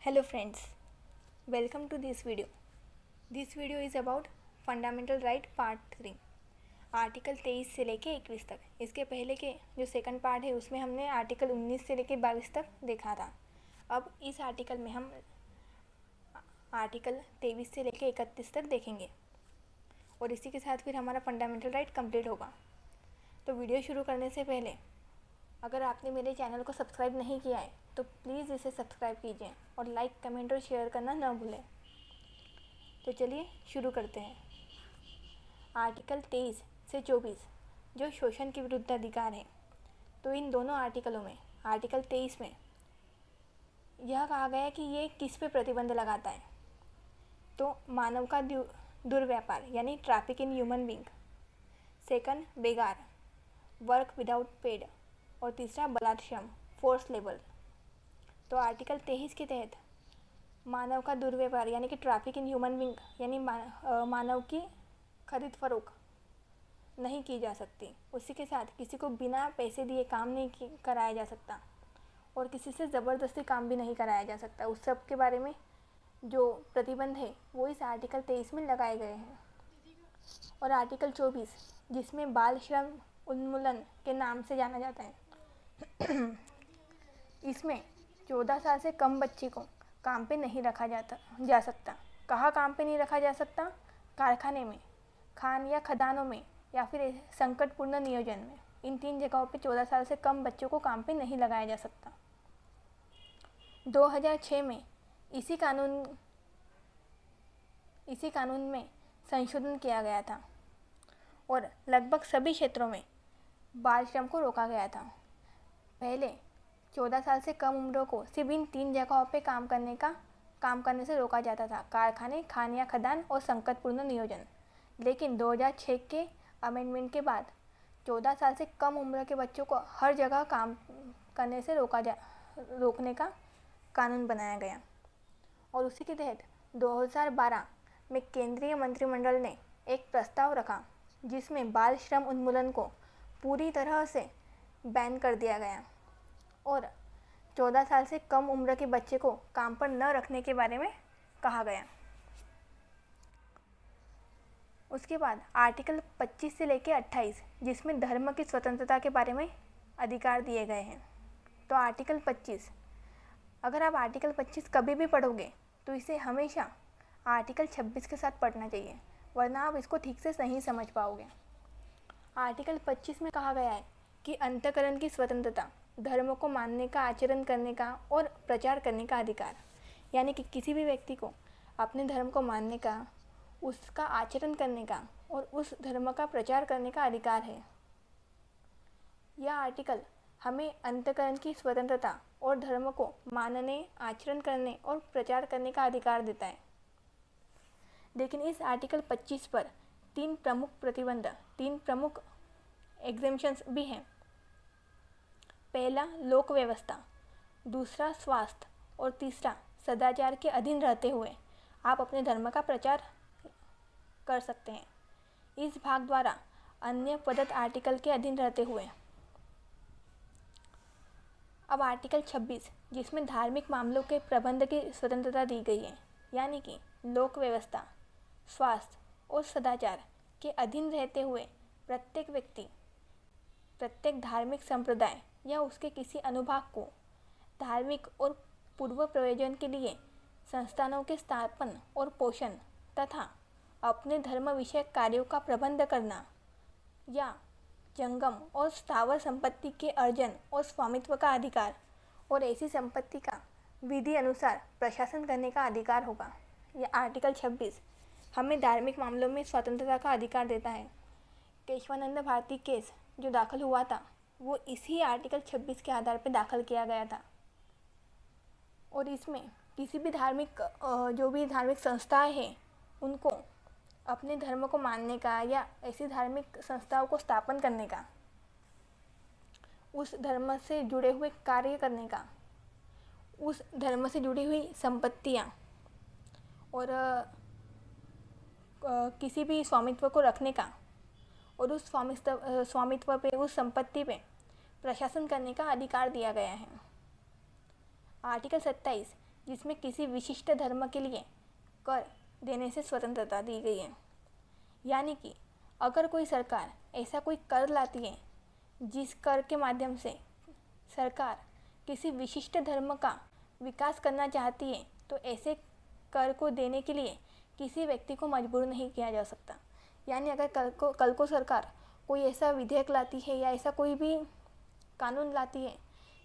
Hello friends, welcome to this video. This video is about fundamental right part 3, article 23 से लेके 21 तक। इसके पहले के जो सेकंड पार्ट है उसमें हमने आर्टिकल 19 से लेके 22 तक देखा था। अब इस आर्टिकल में हम आर्टिकल 23 से लेके 31 तक देखेंगे और इसी के साथ फिर हमारा फंडामेंटल राइट कंप्लीट होगा। तो वीडियो शुरू करने से पहले अगर आपने मेरे चैनल को सब्सक्राइब नहीं किया है तो प्लीज़ इसे सब्सक्राइब कीजिए और लाइक, कमेंट और शेयर करना न भूलें। तो चलिए शुरू करते हैं। आर्टिकल 23 से 24 जो शोषण के विरुद्ध अधिकार है, तो इन दोनों आर्टिकलों में आर्टिकल 23 में यह कहा गया है कि ये किस पे प्रतिबंध लगाता है, तो मानव का दुर्व्यापार यानी traffic in human being, second बेगार, वर्क विदाउट पेड और तीसरा बलात्श्रम, फोर्स लेबर। तो आर्टिकल 23 के तहत मानव का दुर्व्यवहार यानी कि ट्रैफिक इन ह्यूमन बीइंग यानी मानव की खरीद फरोख्त नहीं की जा सकती। उसी के साथ किसी को बिना पैसे दिए काम नहीं कराया जा सकता और किसी से ज़बरदस्ती काम भी नहीं कराया जा सकता। उस सब के बारे में जो प्रतिबंध है वो इस आर्टिकल 23 में लगाए गए हैं। और आर्टिकल 24 जिसमें बाल श्रम उन्मूलन के नाम से जाना जाता है, इसमें 14 साल से कम बच्चे को काम पे नहीं रखा जा सकता। कहाँ काम पे नहीं रखा जा सकता? कारखाने में, खान या खदानों में या फिर संकटपूर्ण नियोजन में। इन 3 जगहों पे 14 साल से कम बच्चों को काम पे नहीं लगाया जा सकता। 2006 में इसी कानून में संशोधन किया गया था और लगभग सभी क्षेत्रों में बाल श्रम को रोका गया था। पहले 14 साल से कम उम्र को सिर्फ इन 3 जगहों पे काम करने से रोका जाता था, कारखाने, खान या खदान और संकटपूर्ण नियोजन। लेकिन 2006 के अमेंडमेंट के बाद 14 साल से कम उम्र के बच्चों को हर जगह काम करने से रोकने का कानून बनाया गया। और उसी के तहत 2012 में केंद्रीय मंत्रिमंडल ने एक प्रस्ताव रखा जिसमें बाल श्रम उन्मूलन को पूरी तरह से बैन कर दिया गया और 14 साल से कम उम्र के बच्चे को काम पर न रखने के बारे में कहा गया। उसके बाद आर्टिकल 25 से लेकर 28 जिसमें धर्म की स्वतंत्रता के बारे में अधिकार दिए गए हैं। तो आर्टिकल 25, अगर आप आर्टिकल 25 कभी भी पढ़ोगे तो इसे हमेशा आर्टिकल 26 के साथ पढ़ना चाहिए, वरना आप इसको ठीक से नहीं समझ पाओगे। आर्टिकल 25 में कहा गया है कि अंतःकरण की स्वतंत्रता, धर्म को मानने का, आचरण करने का और प्रचार करने का अधिकार, यानी कि किसी भी व्यक्ति को अपने धर्म को मानने का, उसका आचरण करने का और उस धर्म का प्रचार करने का अधिकार है। यह आर्टिकल हमें अंतःकरण की स्वतंत्रता और धर्म को मानने, आचरण करने और प्रचार करने का अधिकार देता है। लेकिन इस आर्टिकल 25 पर 3 प्रमुख एग्जेम्पशंस भी हैं। पहला लोक व्यवस्था, दूसरा स्वास्थ्य और तीसरा सदाचार के अधीन रहते हुए आप अपने धर्म का प्रचार कर सकते हैं। इस भाग द्वारा अन्य प्रदत्त आर्टिकल के अधीन रहते हुए। अब आर्टिकल 26 जिसमें धार्मिक मामलों के प्रबंध की स्वतंत्रता दी गई है, यानी कि लोक व्यवस्था, स्वास्थ्य और सदाचार के अधीन रहते हुए प्रत्येक व्यक्ति, प्रत्येक धार्मिक संप्रदाय या उसके किसी अनुभाग को धार्मिक और पूर्व प्रयोजन के लिए संस्थानों के स्थापन और पोषण तथा अपने धर्म विषयक कार्यों का प्रबंध करना या जंगम और स्थावर संपत्ति के अर्जन और स्वामित्व का अधिकार और ऐसी संपत्ति का विधि अनुसार प्रशासन करने का अधिकार होगा। यह आर्टिकल 26 हमें धार्मिक मामलों में स्वतंत्रता का अधिकार देता है। केशवानंद भारती केस जो दाखिल हुआ था वो इसी आर्टिकल 26 के आधार पर दाखिल किया गया था और इसमें किसी भी धार्मिक संस्थाएं हैं उनको अपने धर्म को मानने का या ऐसी धार्मिक संस्थाओं को स्थापन करने का, उस धर्म से जुड़े हुए कार्य करने का, उस धर्म से जुड़ी हुई संपत्तियाँ और किसी भी स्वामित्व को रखने का और उस स्वामित्व पे, उस संपत्ति पे प्रशासन करने का अधिकार दिया गया है। आर्टिकल 27 जिसमें किसी विशिष्ट धर्म के लिए कर देने से स्वतंत्रता दी गई है। यानी कि अगर कोई सरकार ऐसा कोई कर लाती है जिस कर के माध्यम से सरकार किसी विशिष्ट धर्म का विकास करना चाहती है, तो ऐसे कर को देने के लिए किसी व्यक्ति को मजबूर नहीं किया जा सकता। यानी अगर कल को सरकार कोई ऐसा विधेयक लाती है या ऐसा कोई भी कानून लाती है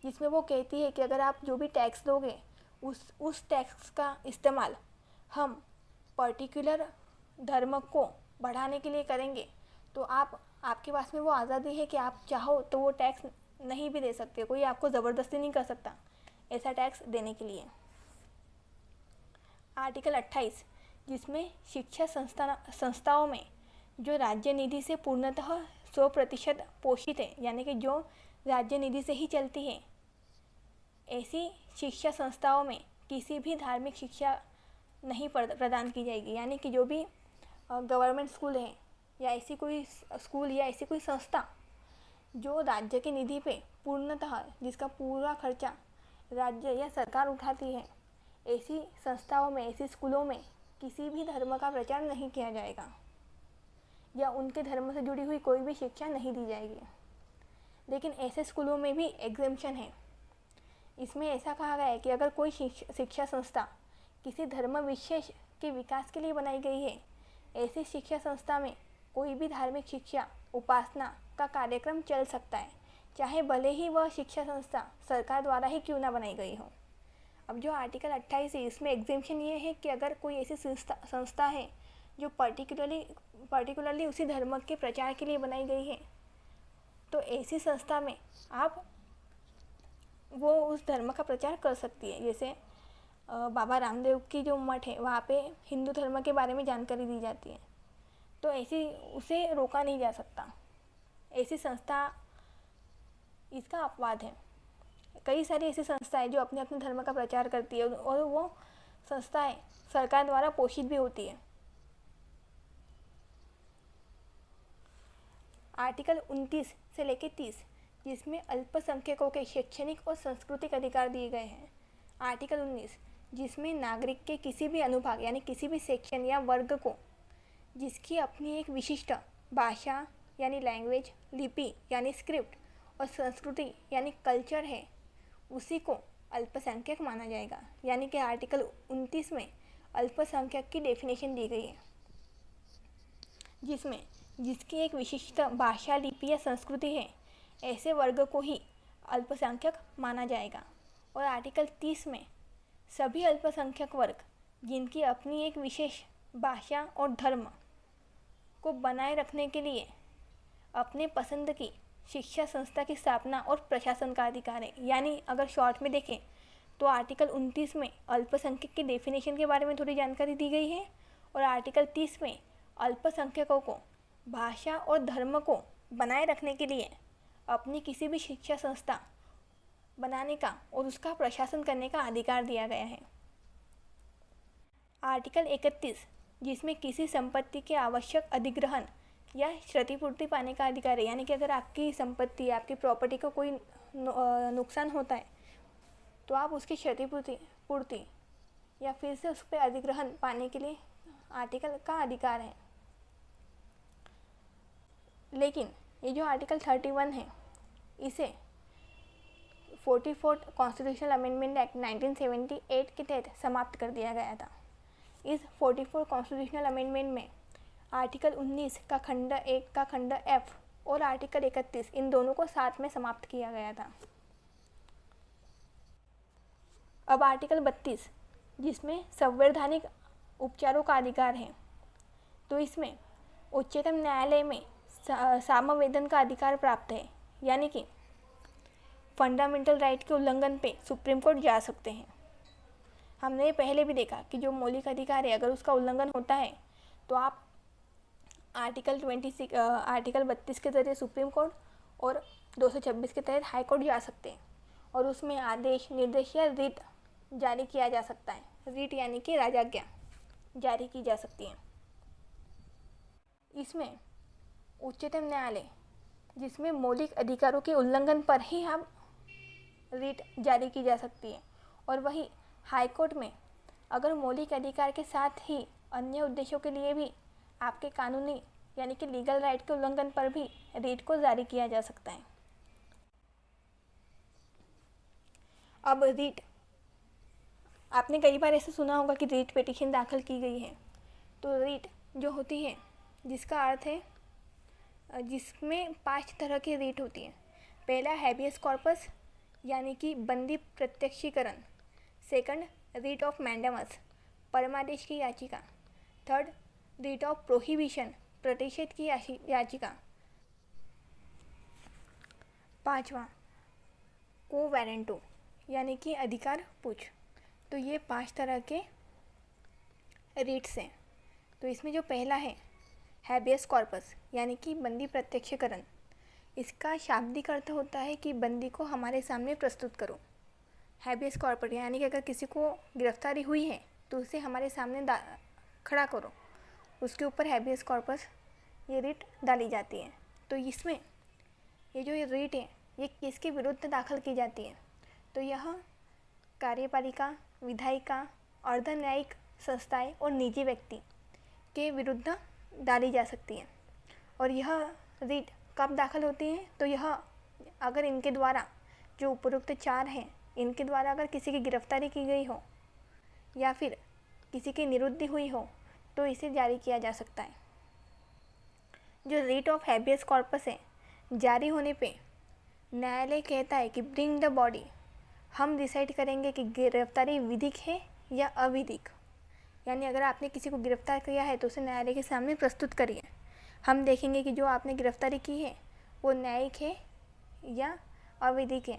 जिसमें वो कहती है कि अगर आप जो भी टैक्स दोगे उस टैक्स का इस्तेमाल हम पर्टिकुलर धर्म को बढ़ाने के लिए करेंगे, तो आपके पास में वो आज़ादी है कि आप चाहो तो वो टैक्स नहीं भी दे सकते, कोई आपको ज़बरदस्ती नहीं कर सकता ऐसा टैक्स देने के लिए। आर्टिकल 28 जिसमें शिक्षा संस्थाओं में जो राज्य निधि से पूर्णतः 100% पोषित है, यानी कि जो राज्य निधि से ही चलती है, ऐसी शिक्षा संस्थाओं में किसी भी धार्मिक शिक्षा नहीं प्रदान की जाएगी। यानी कि जो भी गवर्नमेंट स्कूल है या ऐसी कोई स्कूल या ऐसी कोई संस्था जो राज्य की निधि पे पूर्णतः जिसका पूरा खर्चा राज्य या सरकार उठाती है, ऐसी संस्थाओं में ऐसी स्कूलों में किसी भी धर्म का प्रचार नहीं किया जाएगा या उनके धर्म से जुड़ी हुई कोई भी शिक्षा नहीं दी जाएगी। लेकिन ऐसे स्कूलों में भी एग्जेम्पशन है। इसमें ऐसा कहा गया है कि अगर कोई शिक्षा संस्था किसी धर्म विशेष के विकास के लिए बनाई गई है, ऐसी शिक्षा संस्था में कोई भी धार्मिक शिक्षा उपासना का कार्यक्रम चल सकता है, चाहे भले ही वह शिक्षा संस्था सरकार द्वारा ही क्यों ना बनाई गई हो। अब जो आर्टिकल 28 है इसमें एग्जेम्पशन ये है कि अगर कोई ऐसी संस्था है जो पर्टिकुलरली उसी धर्म के प्रचार के लिए बनाई गई है, तो ऐसी संस्था में आप वो उस धर्म का प्रचार कर सकती है। जैसे बाबा रामदेव की जो मठ है वहाँ पे हिंदू धर्म के बारे में जानकारी दी जाती है, तो ऐसी उसे रोका नहीं जा सकता। ऐसी संस्था इसका अपवाद है। कई सारी ऐसी संस्थाएं जो अपने अपने धर्म का प्रचार करती है और वो संस्थाएं सरकार द्वारा पोषित भी होती है। आर्टिकल 29 से लेकर 30 जिसमें अल्पसंख्यकों के शैक्षणिक और सांस्कृतिक अधिकार दिए गए हैं। आर्टिकल 19 जिसमें नागरिक के किसी भी अनुभाग यानी किसी भी सेक्शन या वर्ग को जिसकी अपनी एक विशिष्ट भाषा यानी लैंग्वेज, लिपि यानी स्क्रिप्ट और संस्कृति यानी कल्चर है, उसी को अल्पसंख्यक माना जाएगा। यानी कि आर्टिकल 29 में अल्पसंख्यक की डेफिनेशन दी गई है, जिसमें जिसकी एक विशिष्ट भाषा, लिपि या संस्कृति है, ऐसे वर्ग को ही अल्पसंख्यक माना जाएगा। और आर्टिकल 30 में सभी अल्पसंख्यक वर्ग जिनकी अपनी एक विशेष भाषा और धर्म को बनाए रखने के लिए अपने पसंद की शिक्षा संस्था की स्थापना और प्रशासन का अधिकार है। यानी अगर शॉर्ट में देखें तो आर्टिकल 29 में अल्पसंख्यक की डेफिनेशन के बारे में थोड़ी जानकारी दी गई है और आर्टिकल 30 में अल्पसंख्यकों को भाषा और धर्म को बनाए रखने के लिए अपनी किसी भी शिक्षा संस्था बनाने का और उसका प्रशासन करने का अधिकार दिया गया है। आर्टिकल 31 जिसमें किसी संपत्ति के आवश्यक अधिग्रहण या क्षतिपूर्ति पाने का अधिकार है। यानी कि अगर आपकी संपत्ति, आपकी प्रॉपर्टी को कोई नुकसान होता है तो आप उसकी क्षतिपूर्ति या फिर से उस पर अधिग्रहण पाने के लिए आर्टिकल का अधिकार है। लेकिन ये जो आर्टिकल 31 है इसे 44 कॉन्स्टिट्यूशनल अमेंडमेंट एक्ट 1978 के तहत समाप्त कर दिया गया था। इस 44 कॉन्स्टिट्यूशनल अमेंडमेंट में आर्टिकल 19 का खंड 1 का खंड F और आर्टिकल 31 इन दोनों को साथ में समाप्त किया गया था। अब आर्टिकल 32 जिसमें संवैधानिक उपचारों का अधिकार है, तो इसमें उच्चतम न्यायालय में सामवेदन का अधिकार प्राप्त है। यानी कि फंडामेंटल राइट के उल्लंघन पे सुप्रीम कोर्ट जा सकते हैं। हमने ये पहले भी देखा कि जो मौलिक अधिकार है अगर उसका उल्लंघन होता है तो आप आर्टिकल 32 के जरिए सुप्रीम कोर्ट और 226 के तहत हाई कोर्ट जा सकते हैं और उसमें आदेश, निर्देश या रिट जारी किया जा सकता है। रिट यानी कि राजाज्ञा जारी की जा सकती है। इसमें उच्चतम न्यायालय जिसमें मौलिक अधिकारों के उल्लंघन पर ही हम रिट जारी की जा सकती है और वही हाई कोर्ट में अगर मौलिक अधिकार के साथ ही अन्य उद्देश्यों के लिए भी आपके कानूनी यानी कि लीगल राइट के उल्लंघन पर भी रीट को जारी किया जा सकता है। अब रीट, आपने कई बार ऐसे सुना होगा कि रीट पिटीशन दाखिल की गई है। तो रीट जो होती है, जिसका अर्थ है, जिसमें 5 तरह की रीट होती है। पहला हैबियस कॉर्पस यानी कि बंदी प्रत्यक्षीकरण। सेकंड रीट ऑफ मैंडेमस, परमादेश की याचिका। थर्ड रीट ऑफ प्रोहिबिशन, प्रतिषेध की याचिका। पांचवा को वारंटो यानी कि अधिकार पूछ। तो ये 5 तरह के रीट्स हैं। तो इसमें जो पहला है हैबियस कॉर्पस यानी कि बंदी प्रत्यक्षीकरण, इसका शाब्दिक अर्थ होता है कि बंदी को हमारे सामने प्रस्तुत करो। हैबियस कॉर्पस यानी कि अगर किसी को गिरफ्तारी हुई है तो उसे हमारे सामने खड़ा करो, उसके ऊपर हैबियस कॉर्पस ये रीट डाली जाती है। तो इसमें ये जो ये रीट है ये किसके विरुद्ध दाखिल की जाती है? तो यह कार्यपालिका, विधायिका, अर्ध न्यायिक संस्थाएं और निजी व्यक्ति के विरुद्ध डाली जा सकती है। और यह रीट कब दाखिल होती है? तो यह अगर इनके द्वारा, जो उपरोक्त 4 हैं, इनके द्वारा अगर किसी की गिरफ्तारी की गई हो या फिर किसी की निरुद्धि हुई हो तो इसे जारी किया जा सकता है। जो रीट ऑफ हैबियस कॉर्पस है, जारी होने पे न्यायालय कहता है कि ब्रिंग द बॉडी, हम डिसाइड करेंगे कि गिरफ्तारी विधिक है या अविधिक। यानी अगर आपने किसी को गिरफ्तार किया है तो उसे न्यायालय के सामने प्रस्तुत करिए। हम देखेंगे कि जो आपने गिरफ्तारी की है वो न्यायिक है या अविधिक है।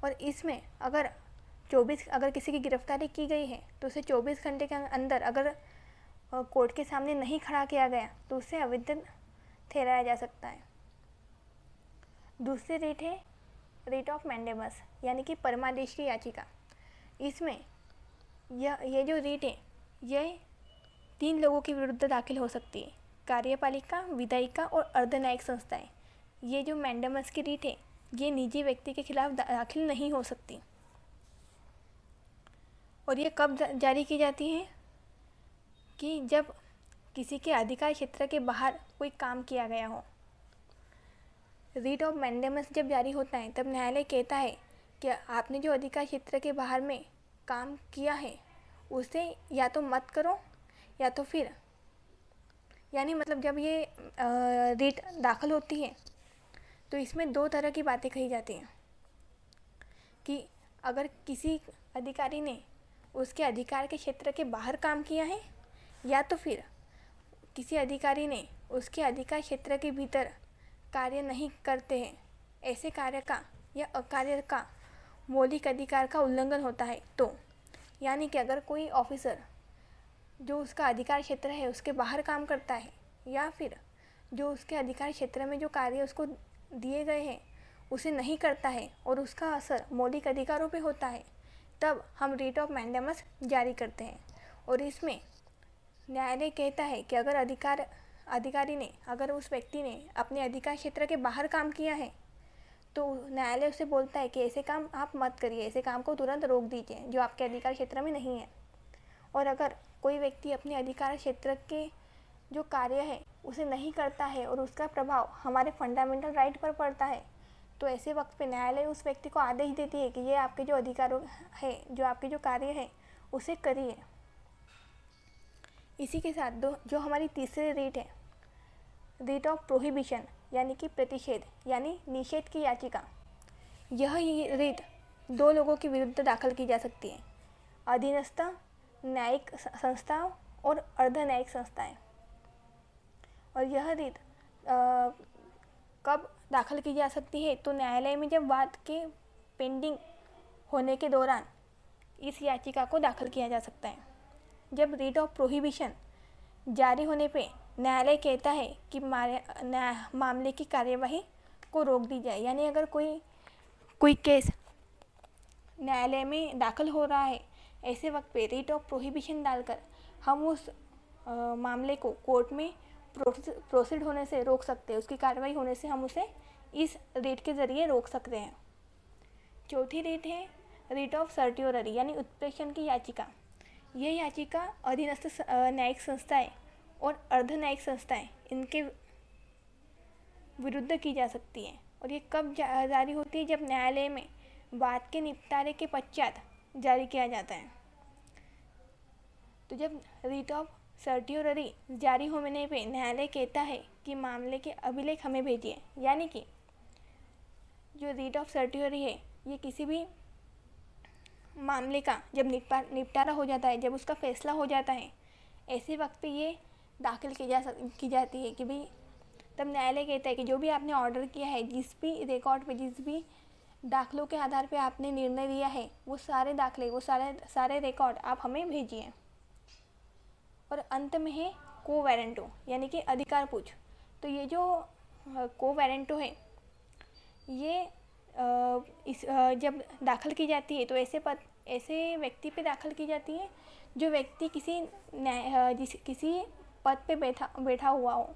और इसमें अगर किसी की गिरफ्तारी की गई है तो उसे 24 घंटे के अंदर अगर कोर्ट के सामने नहीं खड़ा किया गया तो उसे अवैध ठहराया जा सकता है। दूसरी रीट है रीट ऑफ मैंडेमस यानी कि परमादेश की याचिका। इसमें ये जो रीट है यह 3 लोगों के विरुद्ध दाखिल हो सकती है, कार्यपालिका, विधायिका और अर्धन्यायिक संस्थाएं। ये जो मैंडेमस की रीट है ये निजी व्यक्ति के खिलाफ दाखिल नहीं हो सकती। और ये कब जारी की जाती है? कि जब किसी के अधिकार क्षेत्र के बाहर कोई काम किया गया हो। रीट ऑफ मैंडेमस जब जारी होता है तब न्यायालय कहता है कि आपने जो अधिकार क्षेत्र के बाहर में काम किया है उसे या तो मत करो या तो फिर, यानी मतलब जब ये रीट दाखिल होती है तो इसमें 2 तरह की बातें कही जाती हैं कि अगर किसी अधिकारी ने उसके अधिकार के क्षेत्र के बाहर काम किया है या तो फिर किसी अधिकारी ने उसके अधिकार क्षेत्र के भीतर कार्य नहीं करते हैं, ऐसे कार्य का या अकार्य का मौलिक अधिकार का उल्लंघन होता है। तो यानी कि अगर कोई ऑफिसर जो उसका अधिकार क्षेत्र है उसके बाहर काम करता है या फिर जो उसके अधिकार क्षेत्र में जो कार्य उसको दिए गए हैं उसे नहीं करता है और उसका असर मौलिक अधिकारों पे होता है, तब हम रीट ऑफ मैंडेमस जारी करते हैं। और इसमें न्यायालय कहता है कि अगर अधिकारी ने, अगर उस व्यक्ति ने अपने अधिकार क्षेत्र के बाहर काम किया है तो न्यायालय उसे बोलता है कि ऐसे काम आप मत करिए, ऐसे काम को तुरंत रोक दीजिए जो आपके अधिकार क्षेत्र में नहीं है। और अगर कोई व्यक्ति अपने अधिकार क्षेत्र के जो कार्य है उसे नहीं करता है और उसका प्रभाव हमारे फंडामेंटल राइट पर पड़ता है तो ऐसे वक्त पे न्यायालय उस व्यक्ति को आदेश देती है कि ये आपके जो अधिकारों है, जो आपके जो कार्य है उसे करिए। इसी के साथ जो हमारी तीसरी रीट है रीट ऑफ प्रोहिबिशन यानी कि प्रतिषेध यानी निषेध की याचिका। यह रीट 2 लोगों के विरुद्ध दाखिल की जा सकती है, अधीनस्थ न्यायिक संस्थाओं और अर्ध न्यायिक संस्थाएं। और यह रीट कब दाखिल की जा सकती है? तो न्यायालय में जब वाद के पेंडिंग होने के दौरान इस याचिका को दाखिल किया जा सकता है। जब रीट ऑफ प्रोहिबिशन जारी होने पे न्यायालय कहता है कि मामले की कार्यवाही को रोक दी जाए, यानी अगर कोई केस न्यायालय में दाखिल हो रहा है ऐसे वक्त पे रीट ऑफ प्रोहिबिशन डालकर हम उस मामले को कोर्ट में प्रोसीड होने से रोक सकते हैं, उसकी कार्रवाई होने से हम उसे इस रीट के ज़रिए रोक सकते हैं। चौथी रीट है रिट ऑफ सर्टियोररी यानी उत्प्रेषण की याचिका। यह याचिका अधीनस्थ न्यायिक संस्थाएं और अर्ध न्यायिक संस्थाएं इनके विरुद्ध की जा सकती है। और ये कब जारी होती है? जब न्यायालय में वाद के निपटारे के पश्चात जारी किया जाता है। तो जब रिट ऑफ सर्टियोररी जारी होने पे न्यायालय कहता है कि मामले के अभिलेख हमें भेजिए, यानी कि जो रिट ऑफ सर्टियोररी है ये किसी भी मामले का जब निपटारा हो जाता है, जब उसका फैसला हो जाता है, ऐसे वक्त पे ये दाखिल की जाती है कि भाई तब न्यायालय कहता है कि जो भी आपने ऑर्डर किया है, जिस भी रिकॉर्ड पे, जिस भी दाखिलों के आधार पे आपने निर्णय दिया है, वो सारे दाखिले, वो सारे रिकॉर्ड आप हमें भेजिए। और अंत में है को वारंटो यानी कि अधिकार पूछ। तो ये जो को वारंटो है ये जब दाखिल की जाती है तो ऐसे व्यक्ति पे दाखिल की जाती है जो व्यक्ति किसी पद पे बैठा हुआ हो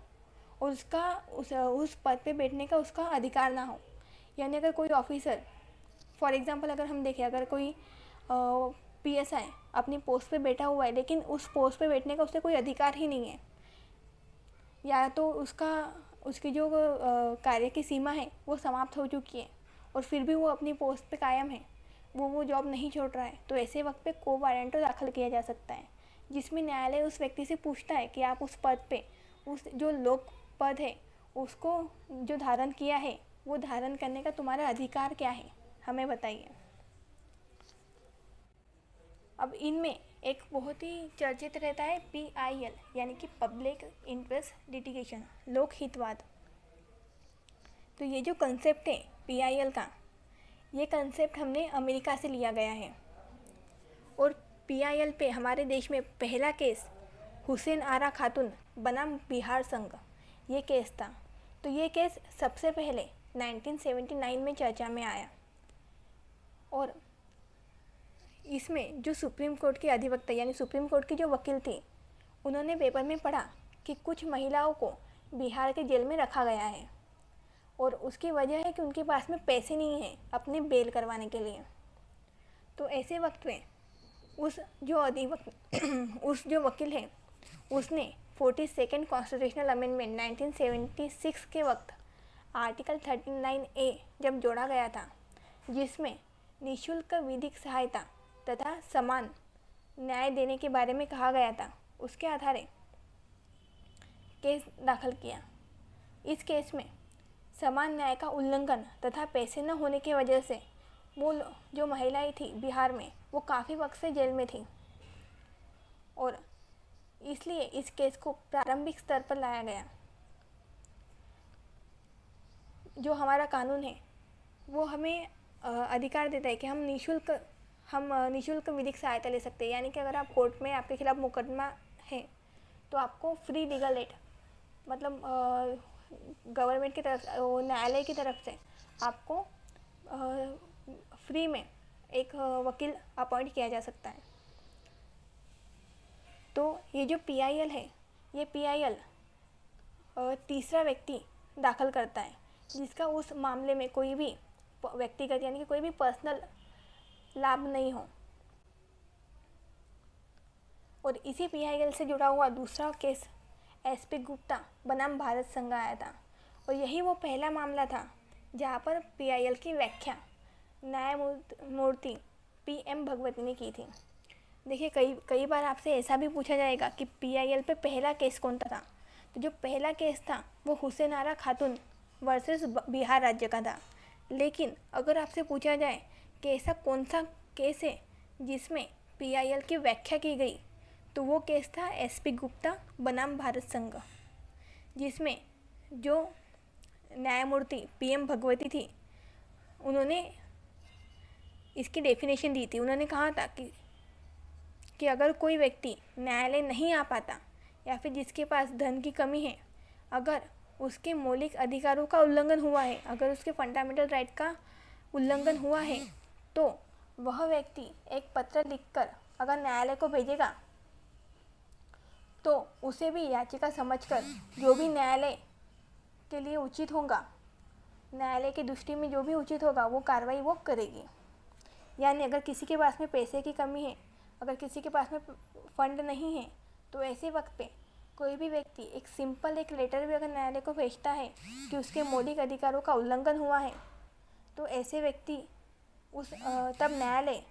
और उसका उस पद पे बैठने का उसका अधिकार ना हो। यानी अगर कोई ऑफिसर, फॉर एग्जांपल अगर हम देखें, अगर कोई PSI अपनी पोस्ट पे बैठा हुआ है लेकिन उस पोस्ट पे बैठने का उसे कोई अधिकार ही नहीं है, या तो उसकी जो कार्य की सीमा है वो समाप्त हो चुकी है और फिर भी वो अपनी पोस्ट पे कायम है, वो जॉब नहीं छोड़ रहा है, तो ऐसे वक्त पे को वारंटो दाखिल किया जा सकता है, जिसमें न्यायालय उस व्यक्ति से पूछता है कि आप उस पद पे, उस जो लोक पद है उसको जो धारण किया है वो धारण करने का तुम्हारा अधिकार क्या है, हमें बताइए। अब इनमें एक बहुत ही चर्चित रहता है PIL यानी कि पब्लिक इंटरेस्ट लिटिगेशन, लोक हितवाद। तो ये जो कंसेप्ट है PIL का, ये कंसेप्ट हमने अमेरिका से लिया गया है। और PIL पे हमारे देश में पहला केस हुसैन आरा खातून बनाम बिहार संघ, ये केस था। तो ये केस सबसे पहले 1979 में चर्चा में आया और इसमें जो सुप्रीम कोर्ट के अधिवक्ता यानी सुप्रीम कोर्ट की जो वकील थी, उन्होंने पेपर में पढ़ा कि कुछ महिलाओं को बिहार के जेल में रखा गया है और उसकी वजह है कि उनके पास में पैसे नहीं हैं अपने बेल करवाने के लिए। तो ऐसे वक्त में उस जो वकील है उसने 42nd कॉन्स्टिट्यूशनल अमेंडमेंट 1976 के वक्त आर्टिकल 39A जब जोड़ा गया था, जिसमें निःशुल्क विधिक सहायता तथा समान न्याय देने के बारे में कहा गया था, उसके आधारे केस दाखिल किया। इस केस में समान न्याय का उल्लंघन तथा पैसे न होने की वजह से वो जो महिलाएं थी बिहार में, वो काफ़ी वक्त से जेल में थी और इसलिए इस केस को प्रारंभिक स्तर पर लाया गया। जो हमारा कानून है वो हमें अधिकार देता है कि हम निःशुल्क विधिक सहायता ले सकते हैं। यानी कि अगर आप कोर्ट में आपके खिलाफ मुकदमा है तो आपको फ्री लीगल एड, मतलब गवर्नमेंट की तरफ, न्यायालय की तरफ से आपको फ्री में एक वकील अपॉइंट किया जा सकता है। तो ये जो PIL है, ये PIL तीसरा व्यक्ति दाखिल करता है जिसका उस मामले में कोई भी व्यक्तिगत यानी कि कोई भी पर्सनल लाभ नहीं हो। और इसी PIL से जुड़ा हुआ दूसरा केस SP गुप्ता बनाम भारत संघ आया था और यही वो पहला मामला था जहाँ पर PIL की व्याख्या न्यायमूर्ति PM भगवती ने की थी। देखिए, कई बार आपसे ऐसा भी पूछा जाएगा कि PIL पे पहला केस कौन सा था। तो जो पहला केस था वो हुसैन आरा खातून वर्सेस बिहार राज्य का था। लेकिन अगर आपसे पूछा जाए कि ऐसा कौन सा केस है जिसमें PIL की व्याख्या की गई, तो वो केस था SP गुप्ता बनाम भारत संघ, जिसमें जो न्यायमूर्ति PM भगवती थी उन्होंने इसकी डेफिनेशन दी थी। उन्होंने कहा था कि अगर कोई व्यक्ति न्यायालय नहीं आ पाता या फिर जिसके पास धन की कमी है, अगर उसके मौलिक अधिकारों का उल्लंघन हुआ है, अगर उसके फंडामेंटल राइट का उल्लंघन हुआ है, तो वह व्यक्ति एक पत्र लिखकर अगर न्यायालय को भेजेगा तो उसे भी याचिका समझकर जो भी न्यायालय के लिए उचित होगा, न्यायालय की दृष्टि में जो भी उचित होगा, वो कार्रवाई वो करेगी। यानी अगर किसी के पास में पैसे की कमी है, अगर किसी के पास में फ़ंड नहीं है, तो ऐसे वक्त पे कोई भी व्यक्ति एक सिंपल एक लेटर भी अगर न्यायालय को भेजता है कि उसके मौलिक अधिकारों का उल्लंघन हुआ है, तो ऐसे व्यक्ति तब न्यायालय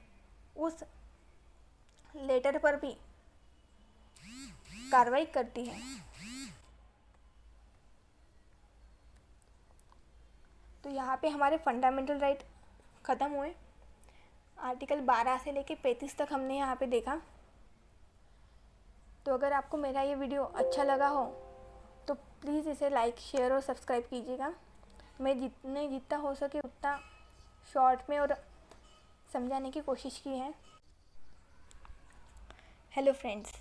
उस लेटर पर भी कार्रवाई करती है। तो यहाँ पे हमारे फंडामेंटल राइट ख़त्म हुए। आर्टिकल 12 से लेके 35 तक हमने यहाँ पे देखा। तो अगर आपको मेरा ये वीडियो अच्छा लगा हो तो प्लीज़ इसे लाइक, शेयर और सब्सक्राइब कीजिएगा। मैं जितना हो सके उतना शॉर्ट में और समझाने की कोशिश की है। Hello friends,